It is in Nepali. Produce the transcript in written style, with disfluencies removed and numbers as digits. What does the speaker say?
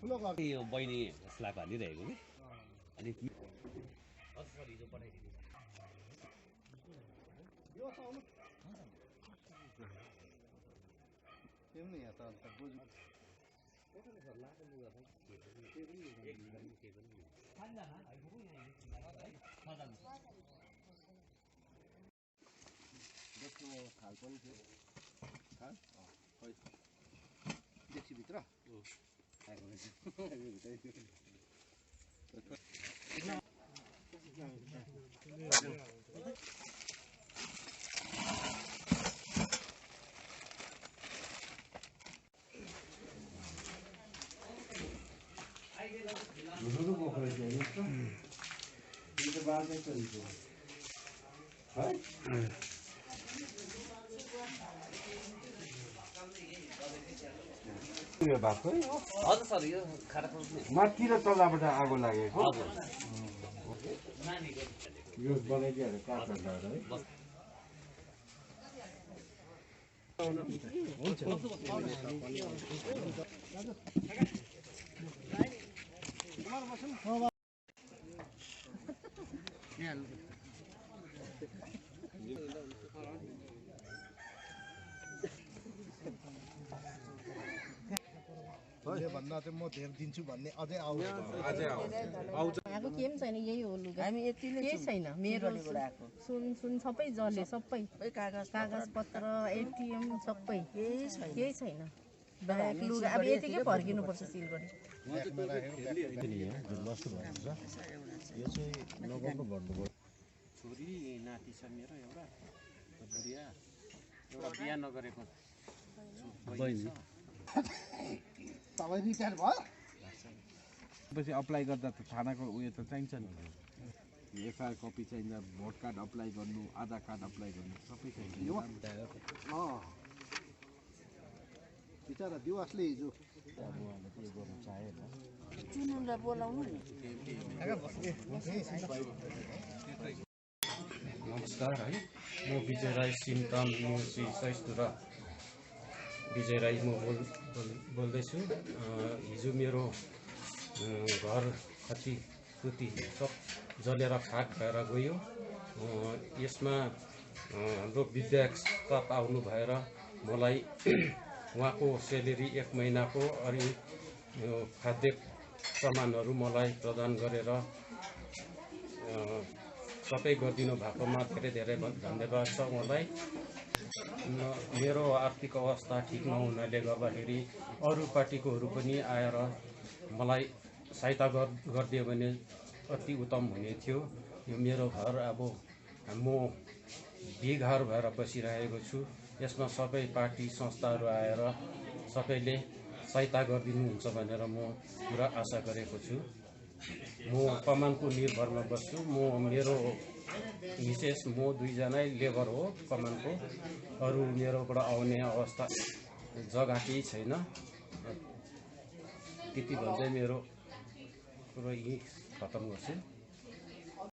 यो बहिनी स्लाक हालिरहेको कि अलिक सरी हिजो पठाइदिनु भित्र हजुर सर यो खाना माथि र तलबाट आगो लागेको यो बनाइदिएर काठहरू है भन्दा चाहिँ म धेर दिन्छु भन्ने अझै आउँछ आएको केही पनि छैन यही हो लुगा हामी यतिले केही छैन मेरो सुन सबै जले सबै कागज पत्र एटिएम सबै केही छैन ब्याग लुगा अब यतिकै फर्किनुपर्छ सिलगढी यो चाहिँ नगर्नु भन्नुभयो छोरी नाति छ मेरो एउटा बुढिया एउटा बिहा नगरेको बहिनी तपाईँ रिटायर भयो पछि अप्लाई गर्दा त थानाको उयो त चाहिन्छ नि एफआइआर कपी चाहिन्छ भोट कार्ड अप्लाई गर्नु आधार कार्ड अप्लाई गर्नु सबै चाहिन्छ बिचरा दिवसले हिजो चुनुलाई बोलाउनु नि नमस्कार है म विजय राई सिमताम निउसी सहिष्णुरा विजय राई म बोल्दैछु हिजो मेरो घर क्षतिपूर्ति सब जलेर खाक भएर गयो यसमा हाम्रो विद्यास्ताप आउनु भएर मलाई उहाँको सेलेरी 1 महिनाको अनि खाद्य सामानहरू मलाई प्रदान गरेर सबै गरिदिनु भएकोमा धेरै धेरै धन्यवाद छ उहाँलाई मेरो आर्थिक अवस्था ठिक नहुनाले गर्दाखेरि अरू पार्टीकोहरू पनि आएर मलाई सहायता गरिदियो भने अति उत्तम हुने थियो यो मेरो घर अब म बेघर भएर बसिरहेको छु यसमा सबै पार्टी संस्थाहरू आएर सबैले सहायता गरिदिनुहुन्छ भनेर म पुरा आशा गरेको छु म कमानको निर्भरमा बस्छु म मेरो विशेष म 2 जना लेबर हो कमानको अरू मेरोबाट आउने अवस्था जग्गा केही छैन त्यति भन्दै मेरो कुरो यही खतम गर्छु